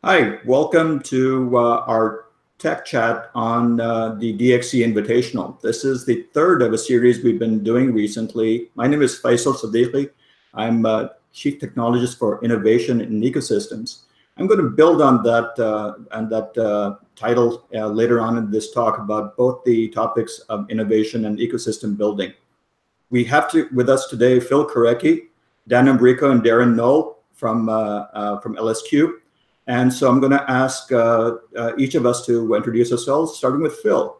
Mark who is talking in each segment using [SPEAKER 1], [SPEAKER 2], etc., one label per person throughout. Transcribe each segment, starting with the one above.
[SPEAKER 1] Hi, welcome to our tech chat on the DXC Invitational. This is the third of a series we've been doing recently. My name is Faisal Siddiqi. I'm Chief Technologist for Innovation in Ecosystems. I'm going to build on that title later on in this talk about both the topics of innovation and ecosystem building. We have with us today Phil Karecki, Dan Ambrico, and Darren Noll from LSQ. And so I'm going to ask each of us to introduce ourselves, starting with Phil.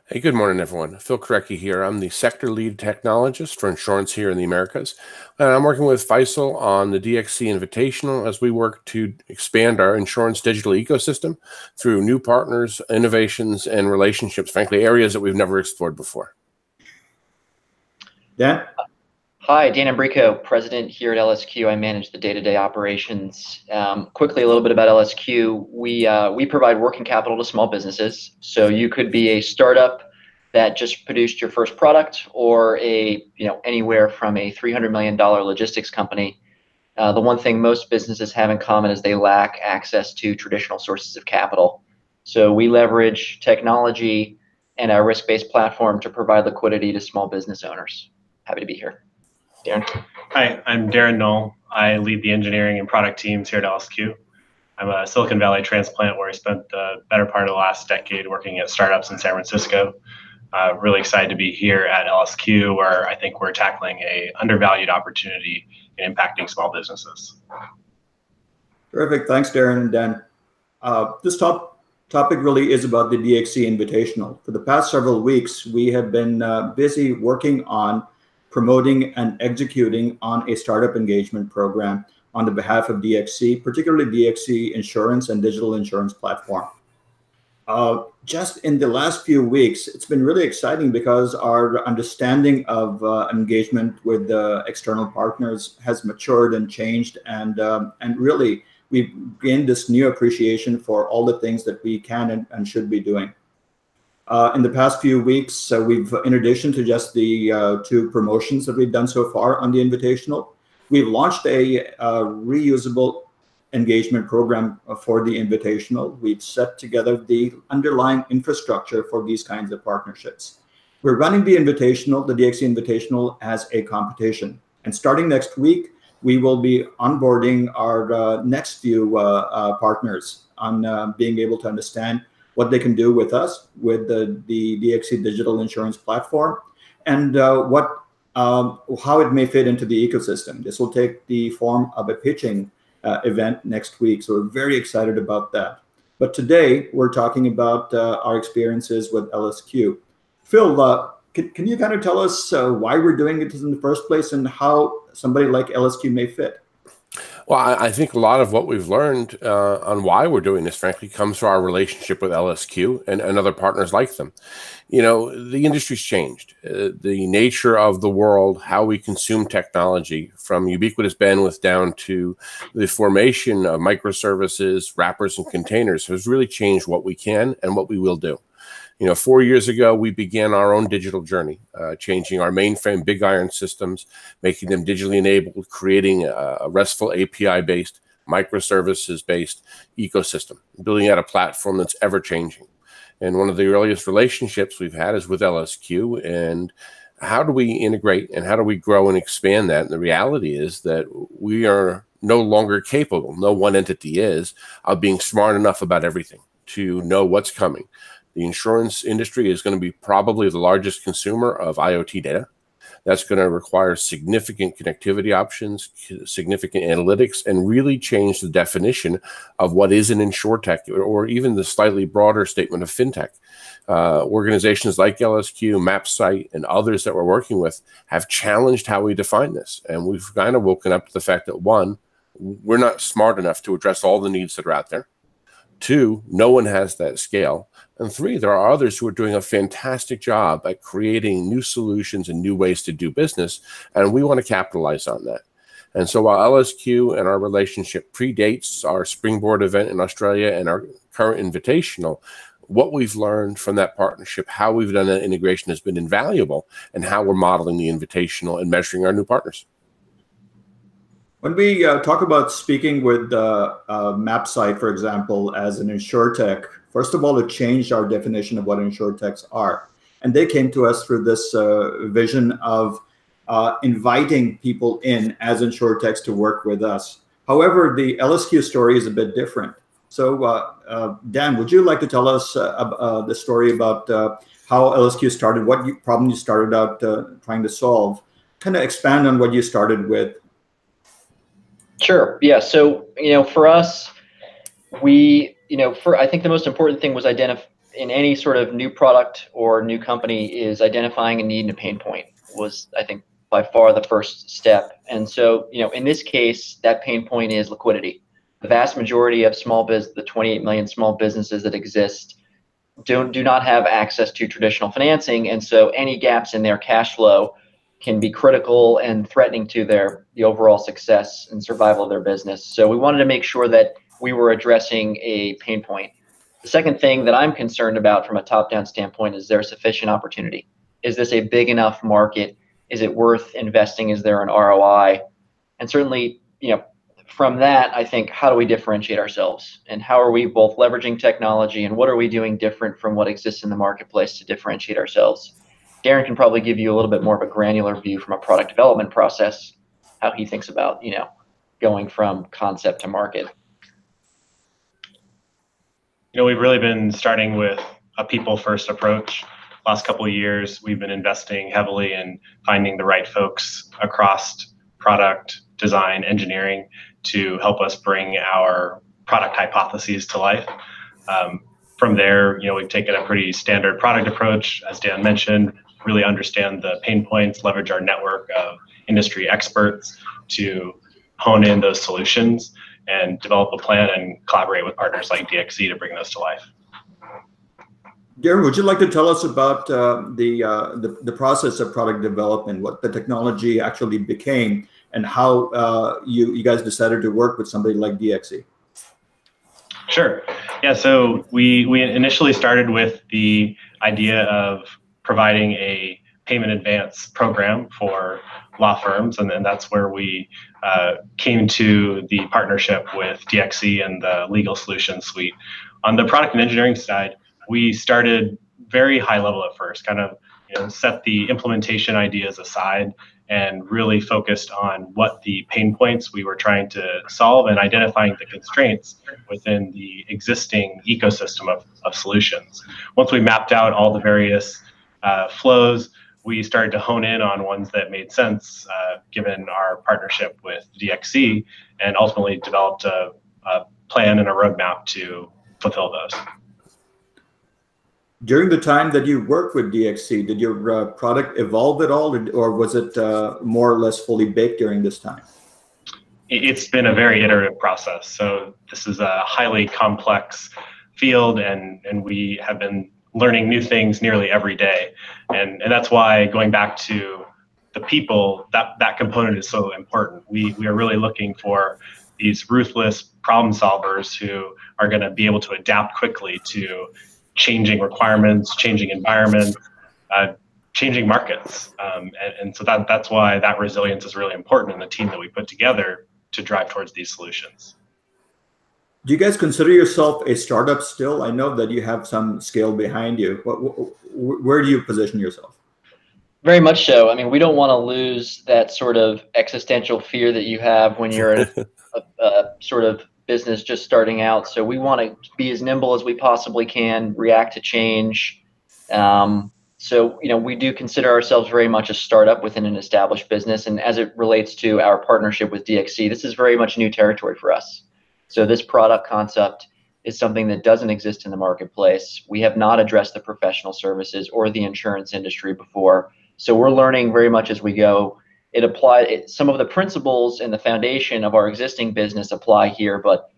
[SPEAKER 2] Hey, good morning, everyone. Phil Karecki here. I'm the sector lead technologist for insurance here in the Americas. And I'm working with Faisal on the DXC Invitational as we work to expand our insurance digital ecosystem through new partners, innovations, and relationships, frankly, areas that we've never explored before.
[SPEAKER 1] Dan?
[SPEAKER 3] Hi, Dan Ambrico, president here at LSQ. I manage the day-to-day operations. Quickly, a little bit about LSQ. We provide working capital to small businesses. So you could be a startup that just produced your first product, or anywhere from a $300 million logistics company. The one thing most businesses have in common is they lack access to traditional sources of capital. So we leverage technology and our risk-based platform to provide liquidity to small business owners. Happy to be here. Darren.
[SPEAKER 4] Hi, I'm Darren Noll. I lead the engineering and product teams here at LSQ. I'm a Silicon Valley transplant where I spent the better part of the last decade working at startups in San Francisco. Really excited to be here at LSQ, where I think we're tackling a undervalued opportunity in impacting small businesses.
[SPEAKER 1] Terrific. Thanks, Darren and Dan. This topic really is about the DXC Invitational. For the past several weeks, we have been busy working on promoting and executing on a startup engagement program on the behalf of DXC, particularly DXC Insurance and Digital Insurance Platform. Just in the last few weeks, it's been really exciting because our understanding of engagement with external partners has matured and changed, and really we've gained this new appreciation for all the things that we can and should be doing. In the past few weeks, we've, in addition to just the two promotions that we've done so far on the Invitational, we've launched a reusable engagement program for the Invitational. We've set together the underlying infrastructure for these kinds of partnerships. We're running the Invitational, the DXC Invitational, as a competition. And starting next week, we will be onboarding our next few partners on being able to understand what they can do with us, with the DXC Digital Insurance Platform, and how it may fit into the ecosystem. This will take the form of a pitching event next week, so we're very excited about that. But today, we're talking about our experiences with LSQ. Phil, can you kind of tell us why we're doing it in the first place and how somebody like LSQ may fit?
[SPEAKER 2] Well, I think a lot of what we've learned on why we're doing this, frankly, comes from our relationship with LSQ and other partners like them. You know, the industry's changed. The nature of the world, how we consume technology, from ubiquitous bandwidth down to the formation of microservices, wrappers, and containers, has really changed what we can and what we will do. You know, 4 years ago, we began our own digital journey, changing our mainframe big iron systems, making them digitally enabled, creating a RESTful API-based, microservices-based ecosystem, building out a platform that's ever-changing. And one of the earliest relationships we've had is with LSQ. And how do we integrate and how do we grow and expand that? And the reality is that we are no longer capable, no one entity is, of being smart enough about everything to know what's coming. The insurance industry is going to be probably the largest consumer of IoT data. That's going to require significant connectivity options, significant analytics, and really change the definition of what is an InsurTech, or even the slightly broader statement of fintech. Organizations like LSQ, MapSite, and others that we're working with have challenged how we define this. And we've kind of woken up to the fact that, one, we're not smart enough to address all the needs that are out there. Two, no one has that scale. And three, there are others who are doing a fantastic job at creating new solutions and new ways to do business, and we want to capitalize on that. And so while LSQ and our relationship predates our Springboard event in Australia and our current Invitational, what we've learned from that partnership, how we've done that integration has been invaluable, and how we're modeling the Invitational and measuring our new partners.
[SPEAKER 1] When we talk about speaking with MapSite, for example, as an InsurTech, first of all, it changed our definition of what InsurTechs are. And they came to us through this vision of inviting people in as InsurTechs to work with us. However, the LSQ story is a bit different. So Dan, would you like to tell us the story about how LSQ started, what problem you started out trying to solve? Kind of expand on what you started with.
[SPEAKER 3] Sure. Yeah. So, for us, I think the most important thing was in any sort of new product or new company is identifying a need and a pain point was, I think, by far the first step. And so, in this case, that pain point is liquidity. The vast majority of the 28 million small businesses that exist do not have access to traditional financing. And so any gaps in their cash flow can be critical and threatening to the overall success and survival of their business. So we wanted to make sure that we were addressing a pain point. The second thing that I'm concerned about from a top-down standpoint is there sufficient opportunity? Is this a big enough market? Is it worth investing? Is there an ROI? And certainly, from that, I think, how do we differentiate ourselves? And how are we both leveraging technology and what are we doing different from what exists in the marketplace to differentiate ourselves? Darren can probably give you a little bit more of a granular view from a product development process, how he thinks about, going from concept to market.
[SPEAKER 4] We've really been starting with a people-first approach. Last couple of years, we've been investing heavily in finding the right folks across product, design, engineering to help us bring our product hypotheses to life. From there, we've taken a pretty standard product approach, as Dan mentioned, really understand the pain points, leverage our network of industry experts to hone in those solutions and develop a plan and collaborate with partners like DXC to bring those to life.
[SPEAKER 1] Darren, would you like to tell us about the process of product development, what the technology actually became, and how you guys decided to work with somebody like DXC?
[SPEAKER 4] Sure. Yeah, so we initially started with the idea of providing a payment advance program for law firms, and then that's where we came to the partnership with DXC and the legal solutions suite. On the product and engineering side, we started very high level at first, kind of set the implementation ideas aside and really focused on what the pain points we were trying to solve and identifying the constraints within the existing ecosystem of solutions. Once we mapped out all the various flows, we started to hone in on ones that made sense given our partnership with DXC, and ultimately developed a plan and a roadmap to fulfill those.
[SPEAKER 1] During the time that you worked with DXC, did your product evolve at all, or was it more or less fully baked during this time?
[SPEAKER 4] It's been a very iterative process. So this is a highly complex field, and we have been learning new things nearly every day. And that's why, going back to the people, that component is so important. We are really looking for these ruthless problem solvers who are going to be able to adapt quickly to changing requirements, changing environments, changing markets. And so that's why that resilience is really important in the team that we put together to drive towards these solutions.
[SPEAKER 1] Do you guys consider yourself a startup still? I know that you have some scale behind you. Where do you position yourself?
[SPEAKER 3] Very much so. I mean, we don't want to lose that sort of existential fear that you have when you're in a sort of business just starting out. So we want to be as nimble as we possibly can, react to change. So, we do consider ourselves very much a startup within an established business. And as it relates to our partnership with DXC, this is very much new territory for us. So this product concept is something that doesn't exist in the marketplace. We have not addressed the professional services or the insurance industry before. So we're learning very much as we go. Some of the principles and the foundation of our existing business apply here, but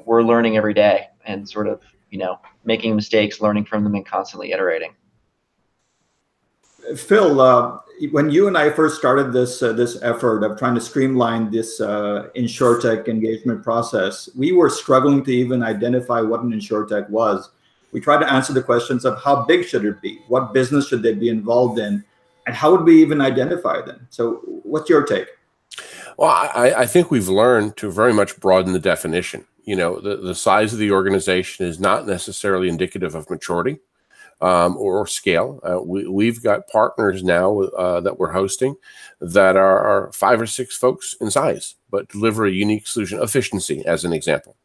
[SPEAKER 3] we're learning every day and sort of making mistakes, learning from them, and constantly iterating.
[SPEAKER 1] Phil, when you and I first started this effort of trying to streamline this InsurTech engagement process, we were struggling to even identify what an InsurTech was. We tried to answer the questions of how big should it be, what business should they be involved in, and how would we even identify them? So what's your take?
[SPEAKER 2] Well, I think we've learned to very much broaden the definition. The size of the organization is not necessarily indicative of maturity or scale. We've got partners now that we're hosting that are 5 or 6 folks in size, but deliver a unique solution, efficiency as an example.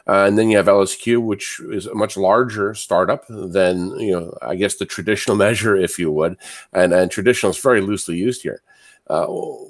[SPEAKER 2] And then you have LSQ, which is a much larger startup than, I guess the traditional measure, if you would. And traditional is very loosely used here.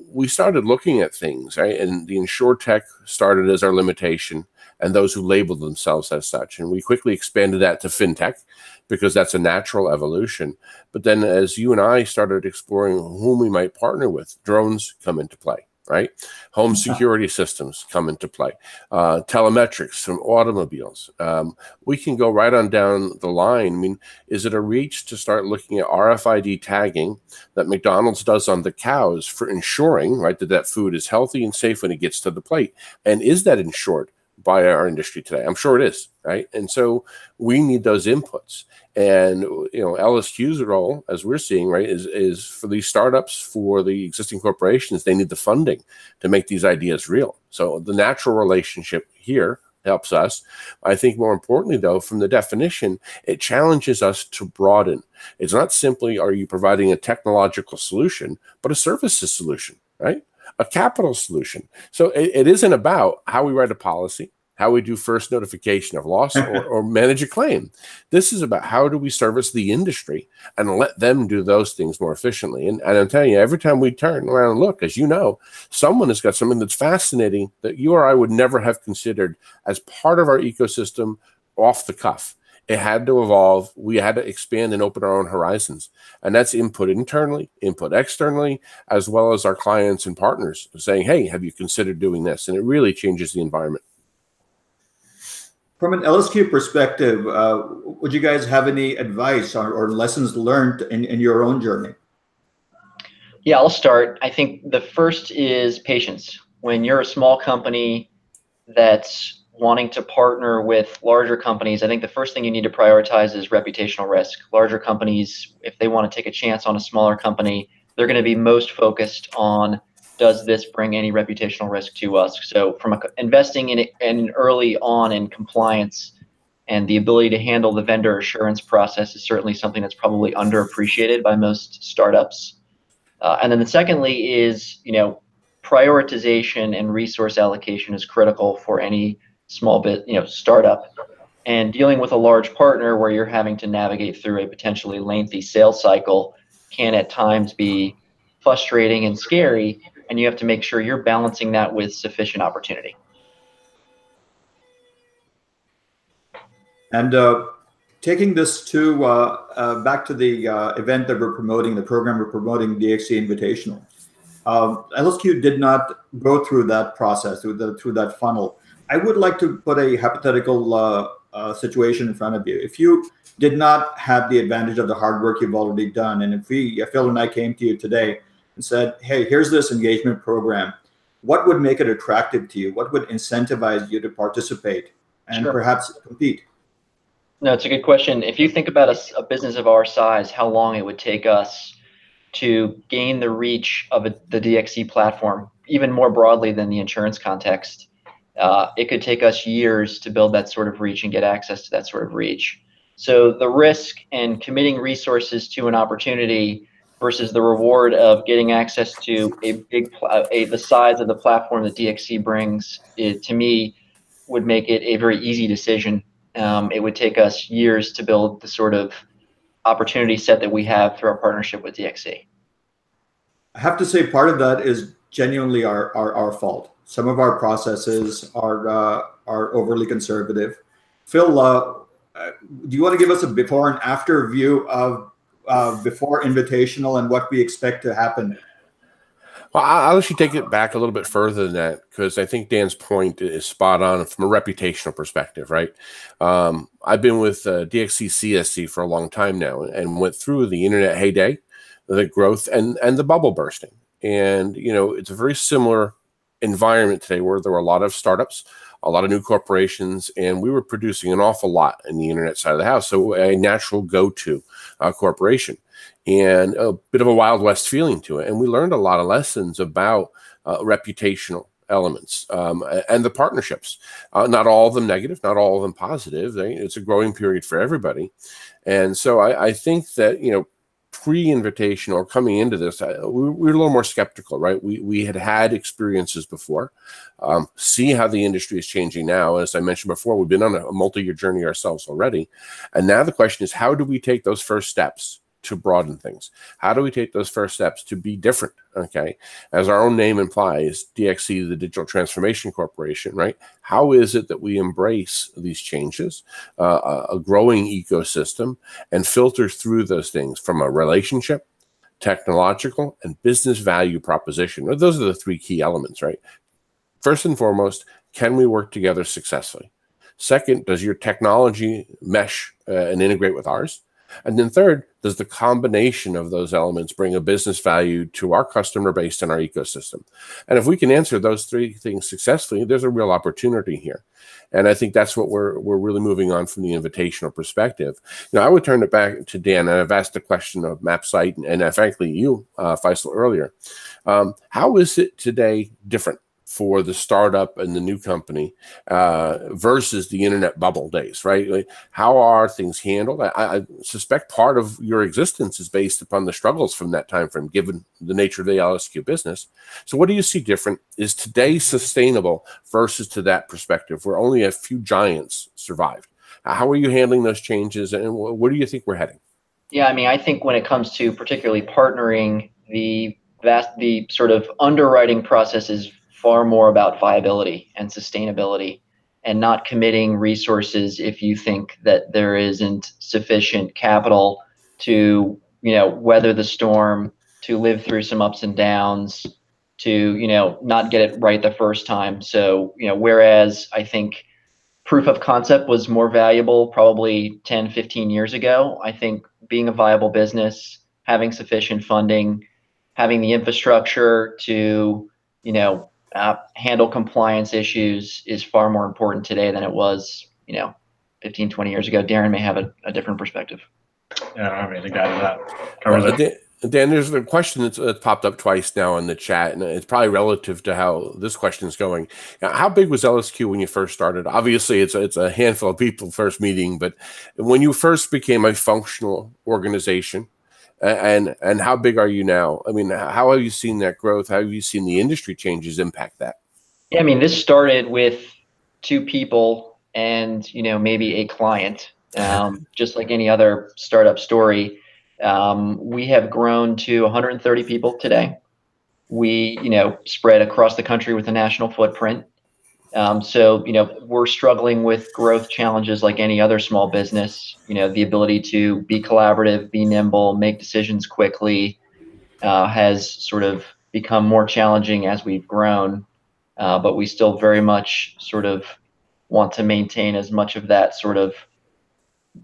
[SPEAKER 2] We started looking at things, right? And the InsurTech started as our limitation, and those who labeled themselves as such. And we quickly expanded that to fintech because that's a natural evolution. But then as you and I started exploring whom we might partner with, drones come into play, right? Home security systems come into play, telemetrics from automobiles. We can go right on down the line. I mean, is it a reach to start looking at RFID tagging that McDonald's does on the cows for ensuring, right, that food is healthy and safe when it gets to the plate? And is that insured by our industry today? I'm sure it is, right? And so we need those inputs. And LSQ's role, as we're seeing, right, is for these startups, for the existing corporations, they need the funding to make these ideas real. So the natural relationship here helps us. I think more importantly, though, from the definition, it challenges us to broaden. It's not simply, are you providing a technological solution, but a services solution, right? A capital solution. So it isn't about how we write a policy, how we do first notification of loss or manage a claim. This is about how do we service the industry and let them do those things more efficiently. And I'm telling you, every time we turn around and look, as you know, someone has got something that's fascinating that you or I would never have considered as part of our ecosystem off the cuff. It had to evolve. We had to expand and open our own horizons. And that's input internally, input externally, as well as our clients and partners saying, hey, have you considered doing this? And it really changes the environment.
[SPEAKER 1] From an LSQ perspective, would you guys have any advice or lessons learned in your own journey?
[SPEAKER 3] Yeah, I'll start. I think the first is patience. When you're a small company that's wanting to partner with larger companies, I think the first thing you need to prioritize is reputational risk. Larger companies, if they want to take a chance on a smaller company, they're going to be most focused on, does this bring any reputational risk to us? So from investing in it and early on in compliance and the ability to handle the vendor assurance process is certainly something that's probably underappreciated by most startups. And then secondly is, prioritization and resource allocation is critical for any small bit, startup. And dealing with a large partner where you're having to navigate through a potentially lengthy sales cycle can at times be frustrating and scary, and you have to make sure you're balancing that with sufficient opportunity.
[SPEAKER 1] And taking this to back to the event that we're promoting, the program we're promoting, DXC Invitational. LSQ did not go through that process, through that funnel. I would like to put a hypothetical situation in front of you. If you did not have the advantage of the hard work you've already done, and if Phil and I came to you today and said, hey, here's this engagement program, what would make it attractive to you? What would incentivize you to participate and perhaps compete?
[SPEAKER 3] No, it's a good question. If you think about a business of our size, how long it would take us to gain the reach of the DXC platform, even more broadly than the insurance context, it could take us years to build that sort of reach and get access to that sort of reach. So the risk in committing resources to an opportunity versus the reward of getting access to the size of the platform that DXC brings, to me, would make it a very easy decision. It would take us years to build the sort of opportunity set that we have through our partnership with DXC.
[SPEAKER 1] I have to say part of that is genuinely our fault. Some of our processes are overly conservative. Phil, do you want to give us a before and after view of before Invitational and what we expect to happen?
[SPEAKER 2] Well, I'll actually take it back a little bit further than that, because I think Dan's point is spot on from a reputational perspective, right? I've been with DXC CSC for a long time now and went through the internet heyday, the growth, and the bubble bursting. And, it's a very similar environment today where there were a lot of startups, a lot of new corporations, and we were producing an awful lot in the internet side of the house. So a natural go-to corporation and a bit of a Wild West feeling to it. And we learned a lot of lessons about reputational elements, and the partnerships. Not all of them negative, not all of them positive. It's a growing period for everybody. And so I think that, pre-invitation or coming into this, we were a little more skeptical, right? We had experiences before, see how the industry is changing now. As I mentioned before, we've been on a multi-year journey ourselves already. And now the question is, how do we take those first steps to broaden things? How do we take those first steps to be different? Okay. As our own name implies, DXC, the Digital Transformation Corporation, right? How is it that we embrace these changes, a growing ecosystem, and filter through those things from a relationship, technological, and business value proposition? Those are the three key elements, right? First and foremost, can we work together successfully? Second, does your technology mesh and integrate with ours? And then third, does the combination of those elements bring a business value to our customer base and our ecosystem? And if we can answer those three things successfully, there's a real opportunity here. And I think that's what we're really moving on from the invitational perspective. I would turn it back to Dan, and I've asked the question of MapSite and frankly you, Faisal, earlier. How is it today different for the startup and the new company versus the internet bubble days, right? Like, how are things handled? I suspect part of your existence is based upon the struggles from that time frame, given the nature of the LSQ business. So what do you see different? Is today sustainable versus to that perspective where only a few giants survived? How are you handling those changes, and where do you think we're heading?
[SPEAKER 3] Yeah, I think when it comes to particularly partnering, the sort of underwriting process is far more about viability and sustainability, and not committing resources if you think that there isn't sufficient capital to, weather the storm, to live through some ups and downs, to, not get it right the first time. So, whereas I think proof of concept was more valuable probably 10, 15 years ago, I think being a viable business, having sufficient funding, having the infrastructure to, handle compliance issues is far more important today than it was, 15, 20 years ago. Darren may have a different perspective.
[SPEAKER 4] Yeah, I don't have anything to add to that.
[SPEAKER 2] Dan, there's a question that's popped up twice now in the chat, and it's probably relative to how this question is going. How big was LSQ when you first started? Obviously, it's a handful of people first meeting, but when you first became a functional organization, and how big are you now? How have you seen that growth? How have you seen the industry changes impact that?
[SPEAKER 3] Yeah, this started with 2 people and, maybe a client, just like any other startup story. We have grown to 130 people today. We, spread across the country with a national footprint. So, we're struggling with growth challenges like any other small business. The ability to be collaborative, be nimble, make decisions quickly has sort of become more challenging as we've grown. But we still very much sort of want to maintain as much of that sort of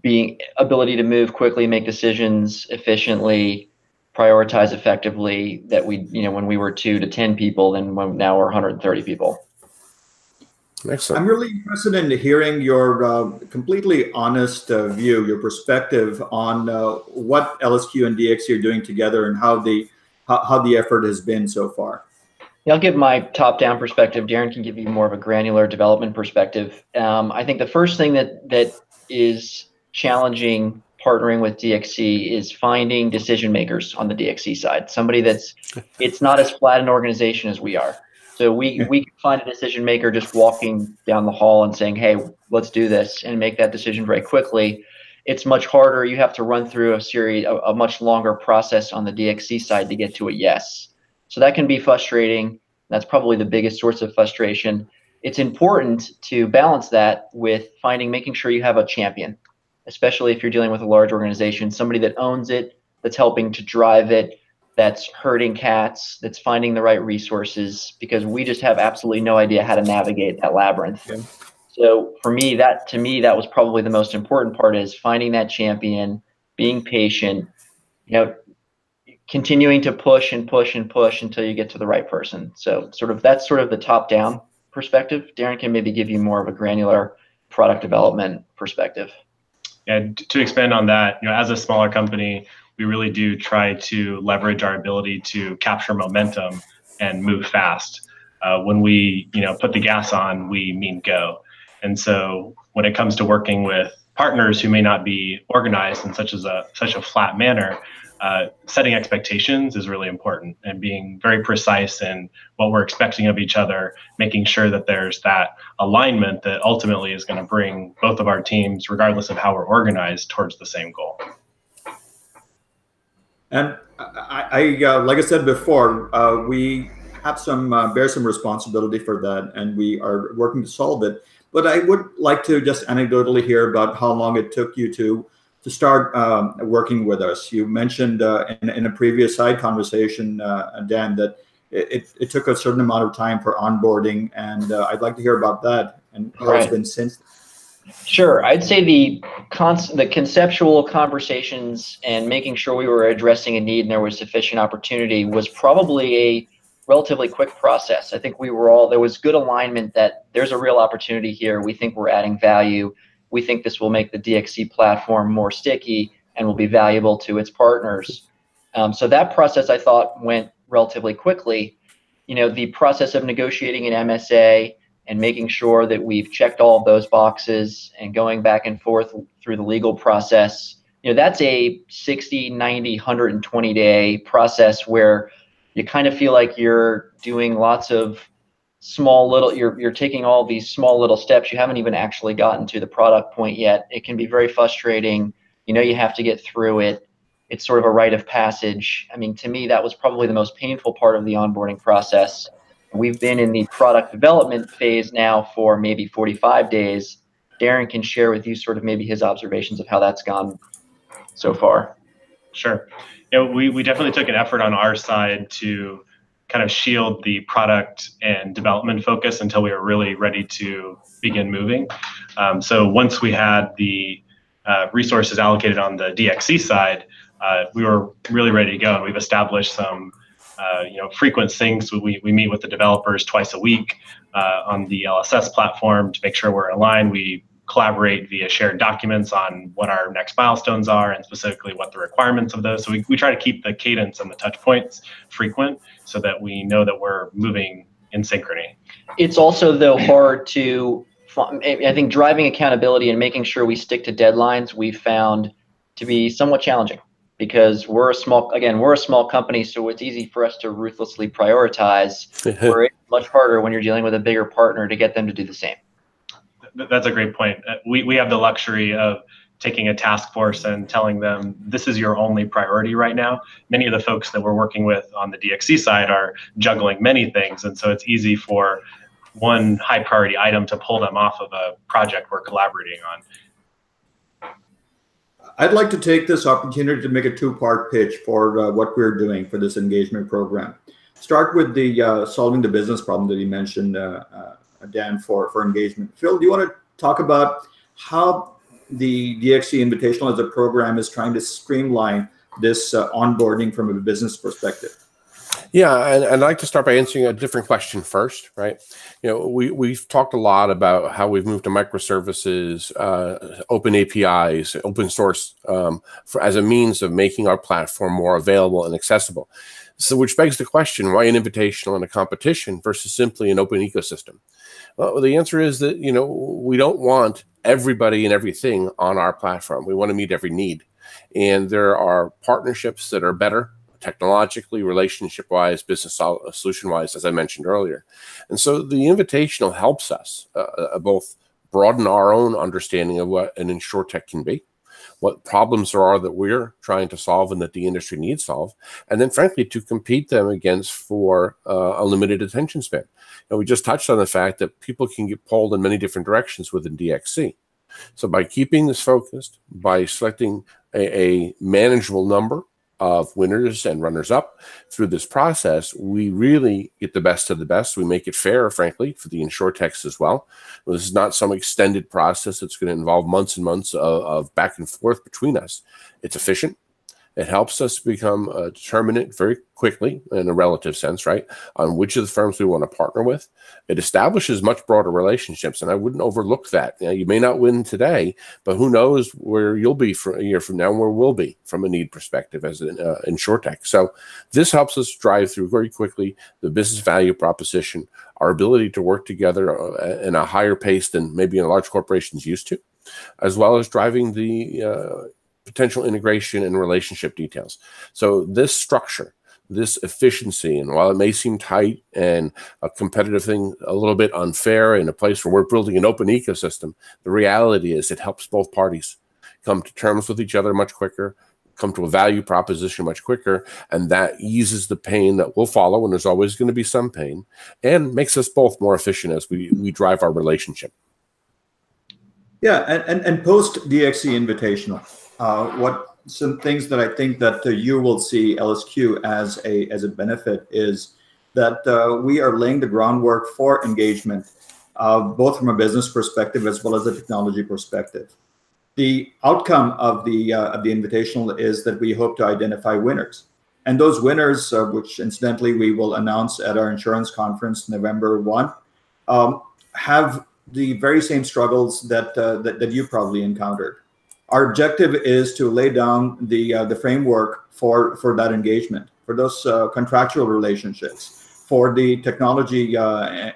[SPEAKER 3] being ability to move quickly, make decisions efficiently, prioritize effectively that we, when we were 2 to 10 people, then now we're 130 people.
[SPEAKER 2] Excellent.
[SPEAKER 1] I'm really interested in hearing your completely honest view, your perspective on what LSQ and DXC are doing together and how the effort has been so far.
[SPEAKER 3] Yeah, I'll give my top-down perspective. Darren can give you more of a granular development perspective. I think the first thing that is challenging partnering with DXC is finding decision makers on the DXC side. Somebody it's not as flat an organization as we are. So we can find a decision maker just walking down the hall and saying, hey, let's do this, and make that decision very quickly. It's much harder. You have to run through a much longer process on the DXC side to get to a yes. So that can be frustrating. That's probably the biggest source of frustration. It's important to balance that with making sure you have a champion, especially if you're dealing with a large organization, somebody that owns it, that's helping to drive it, that's herding cats, that's finding the right resources, because we just have absolutely no idea how to navigate that labyrinth. Yeah. So for me, that was probably the most important part, is finding that champion, being patient, continuing to push and push and push until you get to the right person. So that's sort of the top-down perspective. Darren can maybe give you more of a granular product development perspective.
[SPEAKER 4] Yeah, to expand on that, as a smaller company, we really do try to leverage our ability to capture momentum and move fast. When we put the gas on, we mean go. And so when it comes to working with partners who may not be organized in such a flat manner, setting expectations is really important, and being very precise in what we're expecting of each other, making sure that there's that alignment that ultimately is going to bring both of our teams, regardless of how we're organized, towards the same goal.
[SPEAKER 1] And I like I said before, we have bear some responsibility for that, and we are working to solve it. But I would like to just anecdotally hear about how long it took you to start working with us. You mentioned in a previous side conversation, Dan, that it took a certain amount of time for onboarding, and I'd like to hear about that and how it's been since.
[SPEAKER 3] Sure. I'd say the conceptual conversations and making sure we were addressing a need and there was sufficient opportunity was probably a relatively quick process. I think there was good alignment that there's a real opportunity here. We think we're adding value. We think this will make the DXC platform more sticky and will be valuable to its partners. So that process, I thought, went relatively quickly. The process of negotiating an MSA and making sure that we've checked all of those boxes and going back and forth through the legal process, that's a 60, 90, 120-day process where you kind of feel like you're doing lots of you're taking all these small little steps. You haven't even actually gotten to the product point yet. It can be very frustrating. You have to get through it. It's sort of a rite of passage. I mean, to me, that was probably the most painful part of the onboarding process. We've been in the product development phase now for maybe 45 days. Darren can share with you sort of maybe his observations of how that's gone so far.
[SPEAKER 4] Sure. We definitely took an effort on our side to kind of shield the product and development focus until we were really ready to begin moving. So once we had the resources allocated on the DXC side, we were really ready to go. And we've established some frequent things. We meet with the developers twice a week on the LSS platform to make sure we're aligned. We collaborate via shared documents on what our next milestones are and specifically what the requirements of those. So we try to keep the cadence and the touch points frequent so that we know that we're moving in synchrony. It's also, though, hard to, I think driving accountability and making sure we stick to deadlines we've found to be somewhat challenging because we're a small company, so it's easy for us to ruthlessly prioritize. Where it's much harder when you're dealing with a bigger partner to get them to do the same. That's a great point. We have the luxury of taking a task force and telling them this is your only priority right now. Many of the folks that we're working with on the DXC side are juggling many things, and so it's easy for one high priority item to pull them off of a project we're collaborating on.
[SPEAKER 1] I'd like to take this opportunity to make a two-part pitch for what we're doing for this engagement program. Start with the solving the business problem that you mentioned, Dan, for engagement. Phil, do you want to talk about how the DXC Invitational as a program is trying to streamline this onboarding from a business perspective?
[SPEAKER 2] Yeah, and I'd like to start by answering a different question first, right? We've talked a lot about how we've moved to microservices, open APIs, open source as a means of making our platform more available and accessible. So which begs the question, why an invitational and a competition versus simply an open ecosystem? Well, the answer is that, we don't want everybody and everything on our platform. We want to meet every need. And there are partnerships that are better technologically, relationship-wise, business solution-wise, as I mentioned earlier. And so the invitational helps us both broaden our own understanding of what an InsurTech can be, what problems there are that we're trying to solve and that the industry needs solved, and then frankly to compete them against for a limited attention span. And we just touched on the fact that people can get pulled in many different directions within DXC. So by keeping this focused, by selecting a manageable number of winners and runners up through this process, we really get the best of the best. We make it fair, frankly, for the InsurTechs as well. This is not some extended process that's going to involve months and months of back and forth between us. It's efficient. It helps us become determinate very quickly in a relative sense, right, on which of the firms we want to partner with. It establishes much broader relationships, and I wouldn't overlook that. You may not win today, but who knows where you'll be for a year from now, and where we'll be from a need perspective as an InsurTech. So this helps us drive through very quickly the business value proposition, our ability to work together in a higher pace than maybe a large corporation's used to, as well as driving the potential integration and relationship details. So this structure, this efficiency, and while it may seem tight and a competitive thing, a little bit unfair in a place where we're building an open ecosystem, the reality is it helps both parties come to terms with each other much quicker, come to a value proposition much quicker, and that eases the pain that will follow, and there's always going to be some pain, and makes us both more efficient as we drive our relationship.
[SPEAKER 1] Yeah, and post DXC Invitational, what some things that I think that you will see LSQ as a benefit is that we are laying the groundwork for engagement, both from a business perspective as well as a technology perspective. The outcome of the invitational is that we hope to identify winners, and those winners, which incidentally we will announce at our insurance conference November 1, have the very same struggles that you probably encountered. Our objective is to lay down the framework for that engagement, for those contractual relationships, for the technology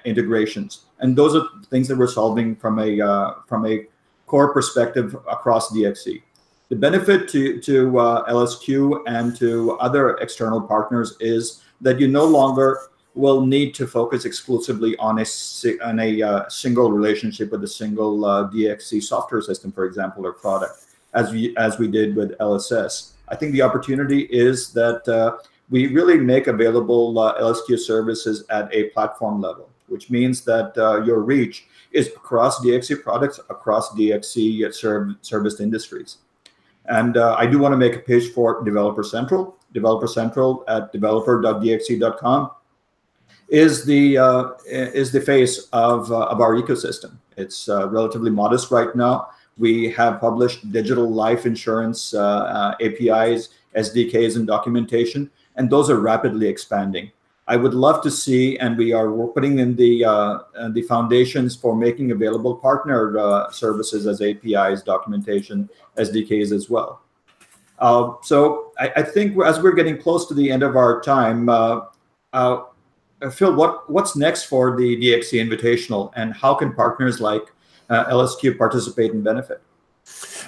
[SPEAKER 1] integrations, and those are things that we're solving from a core perspective across DXC. The benefit to LSQ and to other external partners is that you no longer will need to focus exclusively on a single relationship with a single DXC software system, for example, or product, as we did with LSS. I think the opportunity is that we really make available LSQ services at a platform level, which means that your reach is across DXC products, across DXC serviced industries. And I do want to make a pitch for Developer Central. Developer Central at developer.dxc.com is the face of our ecosystem. It's relatively modest right now. We have published digital life insurance APIs, SDKs, and documentation, and those are rapidly expanding. I would love to see, and we're putting in the foundations for making available partner services as APIs, documentation, SDKs as well. So I think as we're getting close to the end of our time, Phil, what's next for the DXC Invitational, and how can partners like LSQ participate and benefit?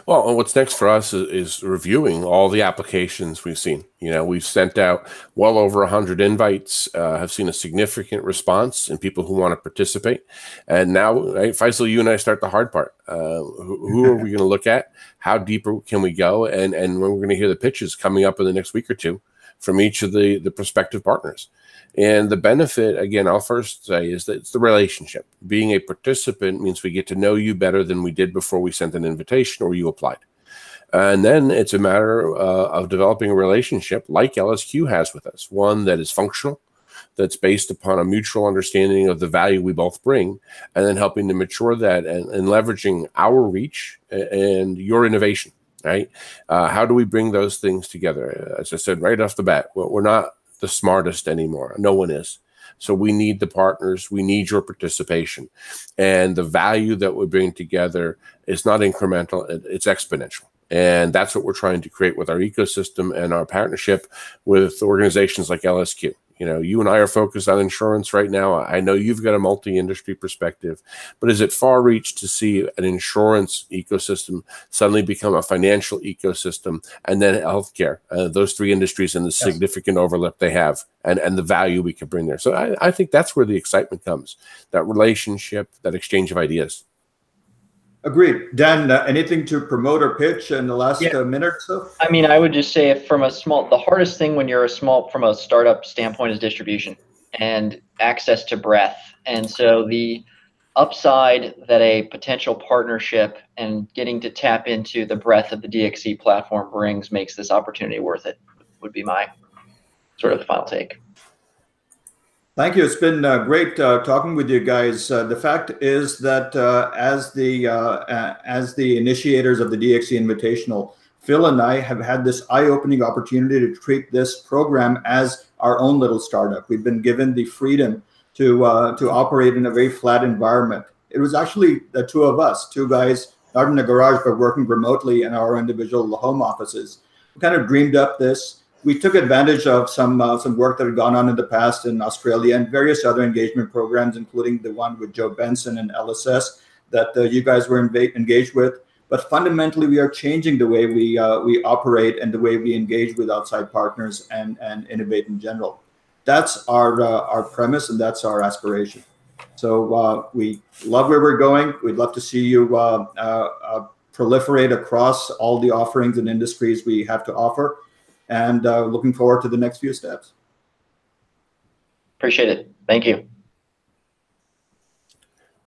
[SPEAKER 2] Well, what's next for us is reviewing all the applications we've seen. We've sent out well over 100 invites, have seen a significant response in people who want to participate. And now, right, Faisal, you and I start the hard part. Who are we going to look at? How deep can we go? And we're going to hear the pitches coming up in the next week or two from each of the prospective partners. And the benefit, again, I'll first say, is that it's the relationship. Being a participant means we get to know you better than we did before we sent an invitation or you applied. And then it's a matter of developing a relationship like LSQ has with us, one that is functional, that's based upon a mutual understanding of the value we both bring, and then helping to mature that and leveraging our reach and your innovation, right? How do we bring those things together? As I said right off the bat, we're not the smartest anymore. No one is. So we need the partners. We need your participation. And the value that we bring together is not incremental, it's exponential. And that's what we're trying to create with our ecosystem and our partnership with organizations like LSQ. You and I are focused on insurance right now. I know you've got a multi-industry perspective, but is it far reach to see an insurance ecosystem suddenly become a financial ecosystem, and then healthcare, those three industries and the significant overlap they have, and the value we can bring there. So I think that's where the excitement comes, that relationship, that exchange of ideas.
[SPEAKER 1] Agreed. Dan, anything to promote or pitch in the last minute or so?
[SPEAKER 3] I mean, I would just say the hardest thing when you're from a startup standpoint is distribution and access to breadth. And so the upside that a potential partnership and getting to tap into the breadth of the DXC platform brings makes this opportunity worth it, would be my sort of final take.
[SPEAKER 1] Thank you. It's been great talking with you guys. The fact is that as the initiators of the DXC Invitational, Phil and I have had this eye-opening opportunity to treat this program as our own little startup. We've been given the freedom to operate in a very flat environment. It was actually the two of us, two guys, not in a garage, but working remotely in our individual home offices. We kind of dreamed up this. We took advantage of some work that had gone on in the past in Australia and various other engagement programs, including the one with Joe Benson and LSS that you guys were engaged with. But fundamentally, we are changing the way we operate and the way we engage with outside partners and innovate in general. That's our premise, and that's our aspiration. So we love where we're going. We'd love to see you proliferate across all the offerings and industries we have to offer, and looking forward to the next few steps.
[SPEAKER 3] Appreciate it. Thank you.